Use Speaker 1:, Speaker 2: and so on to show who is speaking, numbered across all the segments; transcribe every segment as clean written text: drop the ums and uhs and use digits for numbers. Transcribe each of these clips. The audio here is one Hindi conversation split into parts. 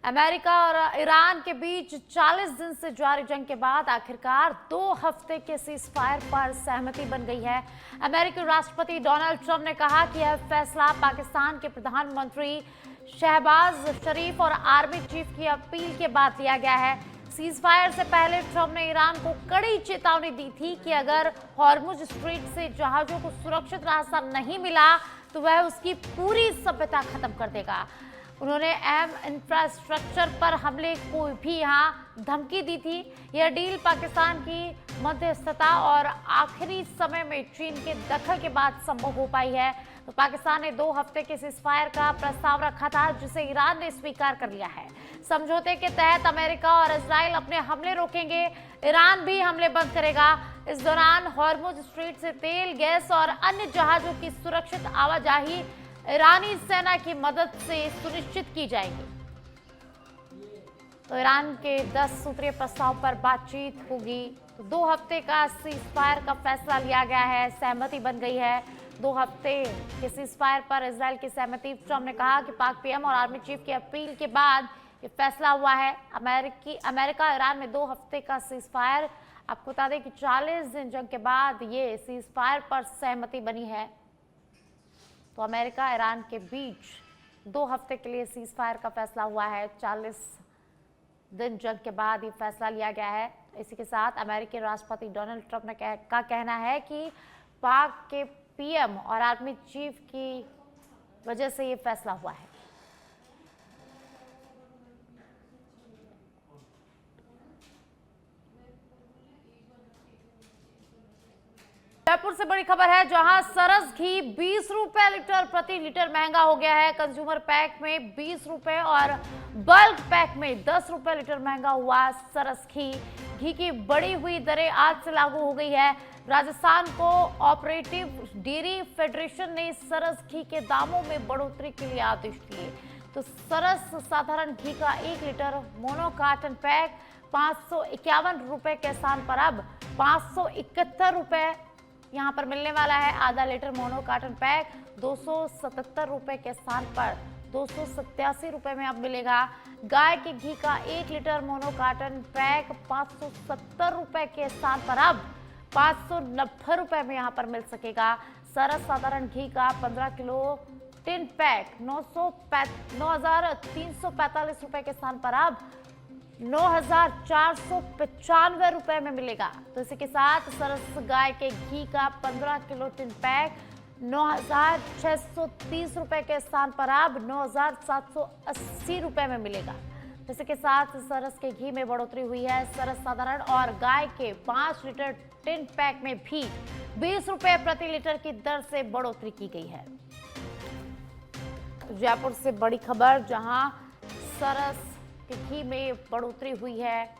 Speaker 1: अमेरिका और ईरान के बीच 40 दिन से जारी जंग के बाद आखिरकार 2 हफ्ते के सीजफायर पर सहमति बन गई है। अमेरिकी राष्ट्रपति डोनाल्ड ट्रंप ने कहा कि यह फैसला पाकिस्तान के प्रधानमंत्री शहबाज शरीफ और आर्मी चीफ की अपील के बाद लिया गया है। सीजफायर से पहले ट्रंप ने ईरान को कड़ी चेतावनी दी थी कि अगर हॉर्मुज स्ट्रेट से जहाजों को सुरक्षित रास्ता नहीं मिला तो वह उसकी पूरी सभ्यता खत्म कर देगा। उन्होंने अहम इंफ्रास्ट्रक्चर पर हमले को भी यहां धमकी दी थी। यह डील पाकिस्तान की मध्यस्थता और आखिरी समय में चीन के दखल के बाद संभव हो पाई है। तो पाकिस्तान ने 2 हफ्ते के सीजफायर का प्रस्ताव रखा था, जिसे ईरान ने स्वीकार कर लिया है। समझौते के तहत अमेरिका और इजराइल अपने हमले रोकेंगे, ईरान भी हमले बंद करेगा। इस दौरान हॉर्मुज स्ट्रेट से तेल, गैस और अन्य जहाजों की सुरक्षित आवाजाही ईरानी सेना की मदद से सुनिश्चित की जाएगी। तो ईरान के 10 सूत्रीय प्रस्ताव पर बातचीत होगी। 2 हफ्ते का सीजफायर का फैसला लिया गया है, सहमति बन गई है। 2 हफ्ते के सीजफायर पर इजराइल की सहमति। ट्रंप ने कहा कि पाक पीएम और आर्मी चीफ की अपील के बाद ये फैसला हुआ है। अमेरिका ईरान में 2 हफ्ते का सीजफायर। आपको बता दें कि 40 दिन जंग के बाद ये सीजफायर पर सहमति बनी है। तो अमेरिका ईरान के बीच 2 हफ्ते के लिए सीजफायर का फैसला हुआ है। 40 दिन जंग के बाद ये फैसला लिया गया है। इसी के साथ अमेरिकी राष्ट्रपति डोनाल्ड ट्रंप का कहना है कि पाक के पीएम और आर्मी चीफ की वजह से ये फैसला हुआ है। जयपुर से बड़ी खबर है, जहां सरस घी 20 रुपए प्रति लीटर महंगा हो गया है। कंज्यूमर पैक में 20 रुपए और बल्क पैक में 10 रुपए लीटर महंगा हुआ सरस घी। घी की बढ़ी हुई दरें आज से लागू हो गई है। Rajasthan co operative dairy federation ने सरस घी के दामों में बढ़ोतरी के लिए आदेश दिए। तो सरस साधारण घी का 1 लीटर मोनो कार्टन पैक 551 रुपए के स्थान पर अब 571 रुपए यहाँ पर मिलने वाला है। आधा लीटर मोनो कार्टन पैक 277 रुपए के स्थान पर 287 रुपए में अब मिलेगा। गाय के घी का 1 लीटर मोनो कार्टन पैक 570 रुपए के स्थान पर अब 590 रुपए में यहाँ पर मिल सकेगा। सरस साधारण घी का 15 किलो टिन पैक 9,345 रुपए के स्थान पर अब 9,495 रुपए में मिलेगा। तो इसी के साथ सरस गाय के घी का 15 किलो टिन पैक 9,630 रुपए के स्थान पर अब 9,780 रुपए में मिलेगा। इसी के साथ सरस के घी में बढ़ोतरी हुई है। सरस साधारण और गाय के 5 लीटर टिन पैक में भी 20 रुपए प्रति लीटर की दर से बढ़ोतरी की गई है। जयपुर से बड़ी खबर, जहां सरस के घी में बढ़ोतरी हुई है।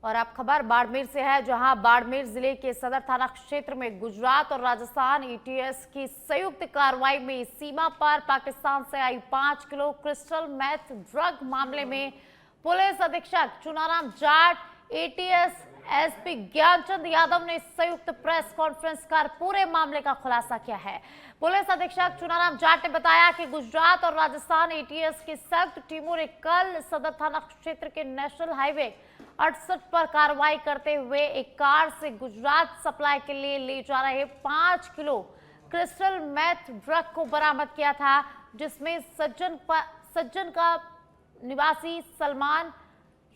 Speaker 1: और अब खबर बाड़मेर से है, जहां बाड़मेर जिले के सदर थाना क्षेत्र में गुजरात और राजस्थान एटीएस की संयुक्त कार्रवाई में सीमा पार पाकिस्तान से आई 5 किलो क्रिस्टल मैथ ड्रग मामले में पुलिस अधीक्षक चुनाराम जाट, एटीएस एसपी ज्ञानचंद यादव ने संयुक्त प्रेस कॉन्फ्रेंस कर पूरे मामले का खुलासा किया है। पुलिस अधीक्षक चुनाराम जाट ने बताया कि गुजरात और राजस्थान एटीएस की संयुक्त टीमों ने कल सदर थाना क्षेत्र के नेशनल हाईवे 68 पर कार्रवाई करते हुए एक कार से गुजरात सप्लाई के लिए ले जा रहे 5 किलो क्रिस्टल मैथ ड्रग को बरामद किया था, जिसमें सज्जन का निवासी सलमान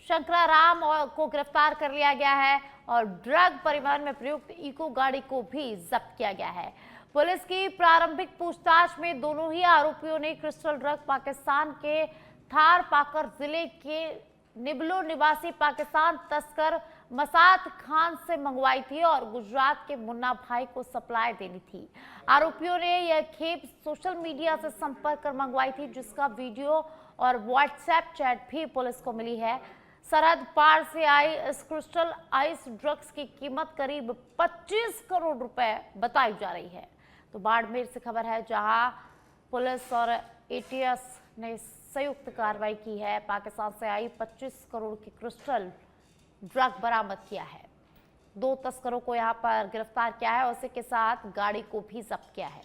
Speaker 1: शंकराराम को गिरफ्तार कर लिया गया है और ड्रग परिवहन में प्रयुक्त इको गाड़ी को भी जब्त किया गया है। पुलिस की प्रारंभिक पूछताछ में दोनों ही आरोपियों ने क्रिस्टल ड्रग पाकिस्तान के थार पाकर जिले के निबलो निवासी पाकिस्तान तस्कर मसाद खान से मंगवाई थी और गुजरात के मुन्ना भाई को सप्लाई देनी थी। आरोपियों ने यह खेप सोशल मीडिया से संपर्क कर मंगवाई थी, जिसका वीडियो और व्हाट्सएप चैट भी पुलिस को मिली है। सरहद पार से आई इस क्रिस्टल आइस ड्रग्स की कीमत करीब 25 करोड़ रुपए बताई जा रही है। तो बाड़मेर से खबर है, जहां पुलिस और एटीएस ने संयुक्त कार्रवाई की है। पाकिस्तान से आई 25 करोड़ की क्रिस्टल ड्रग बरामद किया है। 2 तस्करों को यहां पर गिरफ्तार किया है और उसी के साथ गाड़ी को भी जब्त किया है।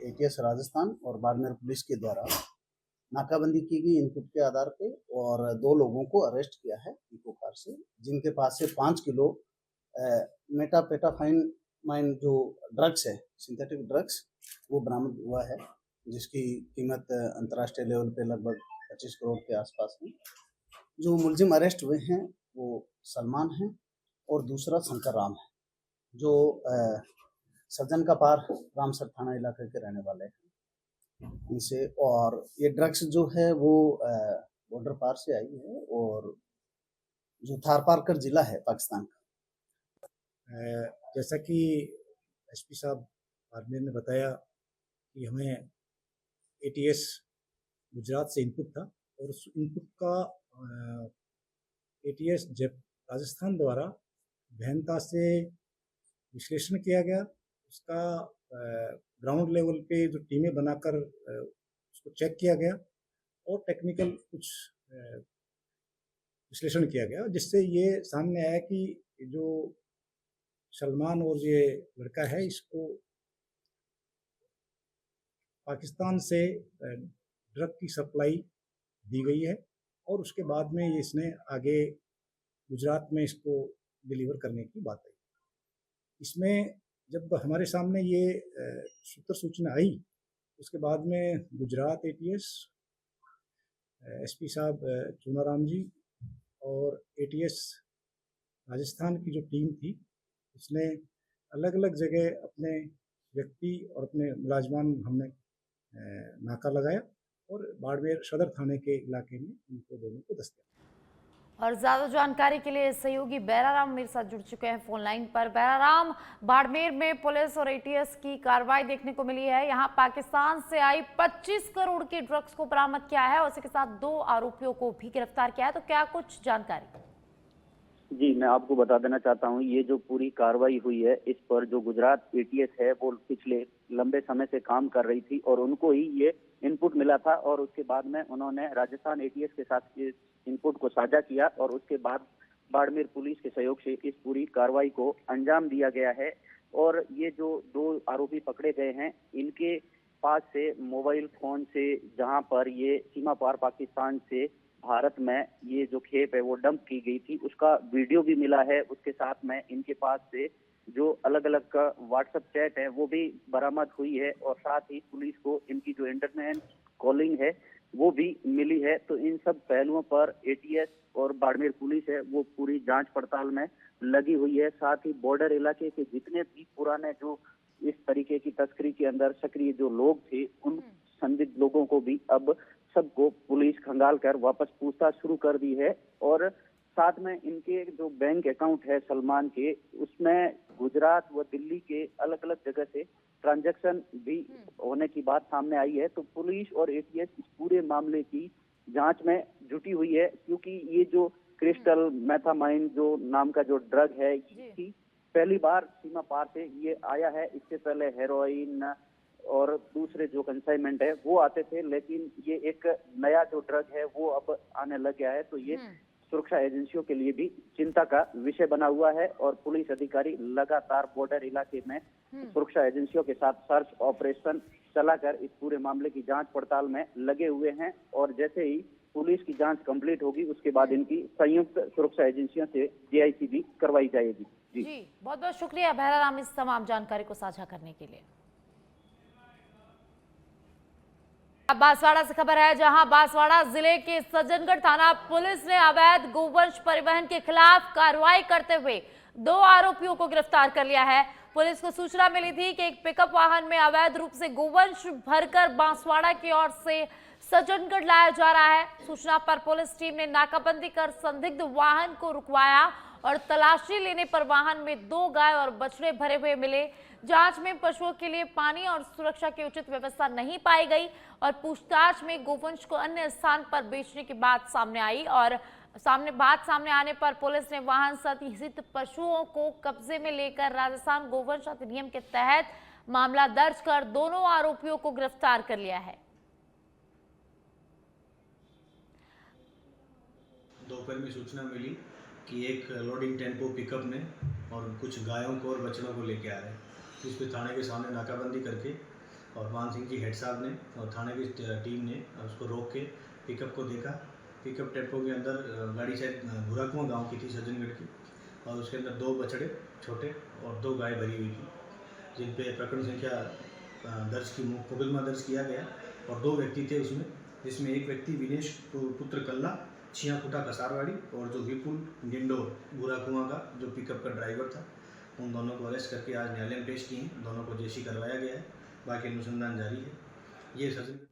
Speaker 2: एटीएस राजस्थान और बाड़मेर पुलिस के द्वारा नाकाबंदी की गई इनपुट के आधार पे और 2 लोगों को अरेस्ट किया है इको कार से, जिनके पास से 5 किलो मेटापेटाफाइन माइन जो ड्रग्स है, सिंथेटिक ड्रग्स, वो बरामद हुआ है, जिसकी कीमत अंतर्राष्ट्रीय लेवल पे लगभग 25 करोड़ के आसपास है। जो मुलजिम अरेस्ट हुए हैं वो सलमान है और दूसरा शंकर राम है, जो सज्जन का पार रामसर थाना इलाके के रहने वाले हैं इनसे। और ये ड्रग्स जो है वो बॉर्डर पार से आई है और जो थारपारकर जिला है पाकिस्तान का।
Speaker 3: जैसा कि एसपी साहब बाड़मेर ने बताया कि हमें एटीएस गुजरात से इनपुट था और उस इनपुट का एटीएस राजस्थान द्वारा गहनता से विश्लेषण किया गया। उसका ग्राउंड लेवल पे जो टीमें बनाकर उसको चेक किया गया और टेक्निकल कुछ विश्लेषण किया गया, जिससे ये सामने आया कि जो सलमान और ये लड़का है, इसको पाकिस्तान से ड्रग की सप्लाई दी गई है और उसके बाद में इसने आगे गुजरात में इसको डिलीवर करने की बात आई। इसमें जब हमारे सामने ये सूचना आई, उसके बाद में गुजरात एटीएस, एसपी साहब चूनाराम जी और एटीएस राजस्थान की जो टीम थी, उसने अलग अलग जगह अपने व्यक्ति और अपने मुलाजमान हमने नाका लगाया और बाड़मेर सदर थाने के इलाके में इनको दोनों को दस्तगिरी।
Speaker 1: और ज्यादा जानकारी के लिए सहयोगी बैराराम मेरे साथ जुड़ चुके हैं फोन लाइन पर। बैराराम, बाड़मेर में पुलिस और एटीएस की कार्रवाई देखने को मिली है। यहां पाकिस्तान से आई 25 करोड़ के ड्रग्स को बरामद किया है और इसके साथ 2 आरोपियों को भी गिरफ्तार किया है, तो क्या कुछ जानकारी?
Speaker 4: जी, मैं आपको बता देना चाहता हूं, ये जो पूरी कार्रवाई हुई है, इस पर जो गुजरात एटीएस है वो पिछले लंबे समय से काम कर रही थी और उनको ही ये इनपुट मिला था और उसके बाद में उन्होंने राजस्थान एटीएस के साथ इस इनपुट को साझा किया और उसके बाद बाड़मेर पुलिस के सहयोग से इस पूरी कार्रवाई को अंजाम दिया गया है। और ये जो 2 आरोपी पकड़े गए हैं, इनके पास से मोबाइल फोन से, जहां पर ये सीमा पार पाकिस्तान से भारत में ये जो खेप है वो डंप की गई थी, उसका वीडियो भी मिला है। उसके साथ में इनके पास से जो अलग अलग का व्हाट्सएप चैट है वो भी बरामद हुई है और साथ ही पुलिस को इनकी जो इंटरनेट कॉलिंग है वो भी मिली है। तो इन सब पहलुओं पर एटीएस और बाड़मेर पुलिस है वो पूरी जांच पड़ताल में लगी हुई है। साथ ही बॉर्डर इलाके के जितने भी पुराने जो इस तरीके की तस्करी के अंदर सक्रिय जो लोग थे, उन संदिग्ध लोगों को भी अब सबको पुलिस खंगाल कर वापस पूछताछ शुरू कर दी है। और साथ में इनके जो बैंक अकाउंट है सलमान के, उसमें गुजरात व दिल्ली के अलग अलग जगह से ट्रांजैक्शन भी होने की बात सामने आई है। तो पुलिस और एटीएस इस पूरे मामले की जांच में जुटी हुई है, क्योंकि ये जो क्रिस्टल मेथामाइन जो नाम का जो ड्रग है, इसकी पहली बार सीमा पार से ये आया है। इससे पहले हेरोइन और दूसरे जो कंसाइनमेंट है वो आते थे, लेकिन ये एक नया जो ड्रग है वो अब आने लग गया है। तो ये सुरक्षा एजेंसियों के लिए भी चिंता का विषय बना हुआ है और पुलिस अधिकारी लगातार बॉर्डर इलाके में सुरक्षा एजेंसियों के साथ सर्च ऑपरेशन चलाकर इस पूरे मामले की जांच पड़ताल में लगे हुए हैं। और जैसे ही पुलिस की जांच कंप्लीट होगी, उसके बाद इनकी संयुक्त सुरक्षा एजेंसियों से जीआईसी भी करवाई जाएगी।
Speaker 1: जी, बहुत बहुत शुक्रिया बैराराम इस तमाम जानकारी को साझा करने के लिए। अब बांसवाड़ा से खबर है, जहां बांसवाड़ा जिले के सज्जनगढ़ थाना पुलिस ने अवैध गोवंश परिवहन के खिलाफ कार्रवाई करते हुए 2 आरोपियों को गिरफ्तार कर लिया है। पुलिस को सूचना मिली थी कि एक पिकअप वाहन में अवैध रूप से गोवंश भरकर बांसवाड़ा की ओर से सज्जनगढ़ लाया जा रहा है। सूचना पर पुलिस टीम ने नाकाबंदी कर संदिग्ध वाहन को रुकवाया और तलाशी लेने पर वाहन में 2 गाय और बछड़े भरे हुए मिले। जांच में पशुओं के लिए पानी और सुरक्षा की उचित व्यवस्था नहीं पाई गई और पूछताछ में गोवंश को अन्य स्थान पर बेचने की बात सामने आई और सामने आने पर पुलिस ने वाहन सहित पशुओं को कब्जे में लेकर राजस्थान गोवंश अधिनियम के तहत मामला दर्ज कर दोनों आरोपियों को गिरफ्तार कर लिया है।
Speaker 5: दोपहर में सूचना मिली कि एक लोडिंग टेम्पो पिकअप में और कुछ गायों को और बछड़ों को लेके आ रहे हैं। इस पे थाने के सामने नाकाबंदी करके और मान सिंह जी हेड साहब ने और थाने की टीम ने उसको रोक के पिकअप को देखा। पिकअप टेम्पो के अंदर गाड़ी शायद भूराकुआं गांव की थी, सज्जनगढ़ की, और उसके अंदर 2 बछड़े छोटे और 2 गाय भरी हुई थी, जिन पे प्रकरण संख्या मुकदमा दर्ज किया गया। और 2 व्यक्ति थे उसमें, जिसमें एक व्यक्ति विनेश पुत्र कल्ला छियाकुटा कसारवाड़ी और जो विपुल गिंडो भूराकुआं का जो पिकअप का ड्राइवर था, उन दोनों को अरेस्ट करके आज न्यायालय में पेश किए हैं। दोनों को जेसी करवाया गया है, बाकी अनुसंधान जारी है। ये सचिन।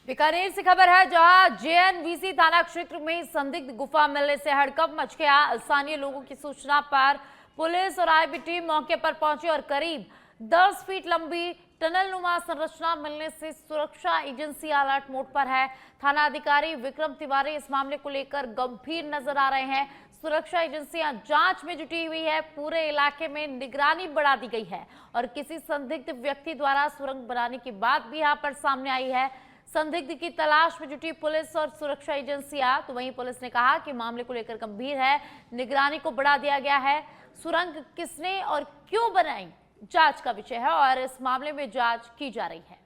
Speaker 1: बीकानेर से खबर है, जहां जेएनवीसी थाना क्षेत्र में संदिग्ध गुफा मिलने से हड़कंप मच गया। स्थानीय लोगों की सूचना पर पुलिस और आईबी टीम मौके पर पहुंची और करीब 10 फीट लंबी टनल नुमा संरचना मिलने से सुरक्षा एजेंसी अलर्ट मोड पर है। थाना अधिकारी विक्रम तिवारी इस मामले को लेकर गंभीर नजर आ रहे हैं। सुरक्षा एजेंसियां जांच में जुटी हुई है। पूरे इलाके में निगरानी बढ़ा दी गई है और किसी संदिग्ध व्यक्ति द्वारा सुरंग बनाने की बात भी यहां पर सामने आई है। संदिग्ध की तलाश में जुटी पुलिस और सुरक्षा एजेंसियां। तो वहीं पुलिस ने कहा कि मामले को लेकर गंभीर है, निगरानी को बढ़ा दिया गया है। सुरंग किसने और क्यों बनाई, जांच का विषय है और इस मामले में जांच की जा रही है।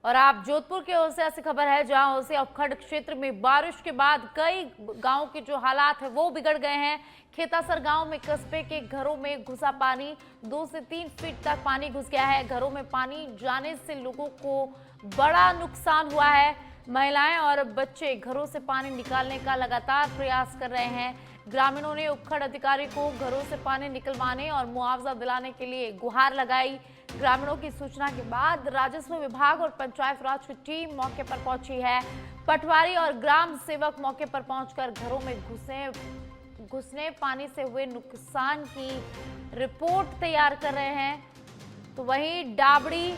Speaker 1: और आप जोधपुर के ओसिया से खबर है, जहां ओसिया उपखंड क्षेत्र में बारिश के बाद कई गांवों के जो हालात है वो बिगड़ गए हैं। खेतासर गांव में कस्बे के घरों में घुसा पानी, 2 से 3 फीट तक पानी घुस गया है। घरों में पानी जाने से लोगों को बड़ा नुकसान हुआ है। महिलाएं और बच्चे घरों से पानी निकालने का लगातार प्रयास कर रहे हैं। ग्रामीणों ने उपखंड अधिकारी को घरों से पानी निकलवाने और मुआवजा दिलाने के लिए गुहार लगाई। ग्रामीणोों की सूचना के बाद राजस्व विभाग और पंचायत राज की टीम मौके पर पहुंची है। पटवारी और ग्राम सेवक मौके पर पहुंचकर घरों में घुसने पानी से हुए नुकसान की रिपोर्ट तैयार कर रहे हैं। तो वहीं डाबड़ी,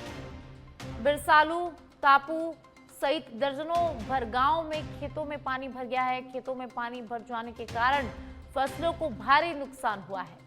Speaker 1: बिरसालू, तापू सहित दर्जनों भर गांव में खेतों में पानी भर गया है। खेतों में पानी भर जाने के कारण फसलों को भारी नुकसान हुआ है।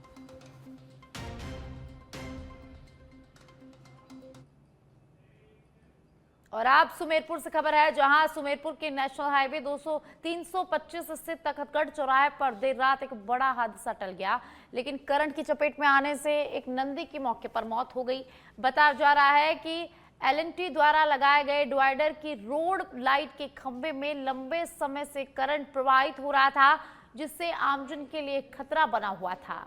Speaker 1: और आप सुमेरपुर से खबर है, जहां सुमेरपुर के नेशनल हाईवे 325 स्थित तखतगढ़ चौराहे पर देर रात एक बड़ा हादसा टल गया, लेकिन करंट की चपेट में आने से एक नंदी की मौके पर मौत हो गई। बताया जा रहा है कि एलएनटी द्वारा लगाए गए डिवाइडर की रोड लाइट के खंभे में लंबे समय से करंट प्रवाहित हो रहा था, जिससे आमजन के लिए खतरा बना हुआ था।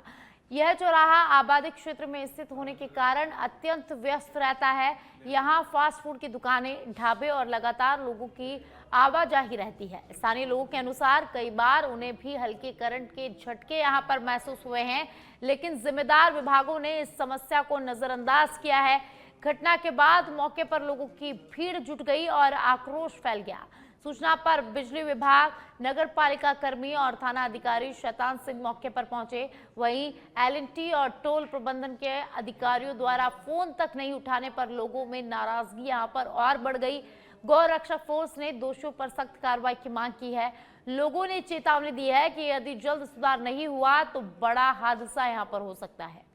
Speaker 1: यह चौराहा आबादी क्षेत्र में स्थित होने के कारण अत्यंत व्यस्त रहता है। यहाँ फास्ट फूड की दुकानें, ढाबे और लगातार लोगों की आवाजाही रहती है। स्थानीय लोगों के अनुसार कई बार उन्हें भी हल्के करंट के झटके यहाँ पर महसूस हुए हैं, लेकिन जिम्मेदार विभागों ने इस समस्या को नजरअंदाज किया है। घटना के बाद मौके पर लोगों की भीड़ जुट गई और आक्रोश फैल गया। सूचना पर बिजली विभाग, नगर पालिका कर्मी और थाना अधिकारी शैतान सिंह मौके पर पहुंचे। वहीं एलएनटी और टोल प्रबंधन के अधिकारियों द्वारा फोन तक नहीं उठाने पर लोगों में नाराजगी यहां पर और बढ़ गई। गौ रक्षक फोर्स ने दोषियों पर सख्त कार्रवाई की मांग की है। लोगों ने चेतावनी दी है कि यदि जल्द सुधार नहीं हुआ तो बड़ा हादसा यहां पर हो सकता है।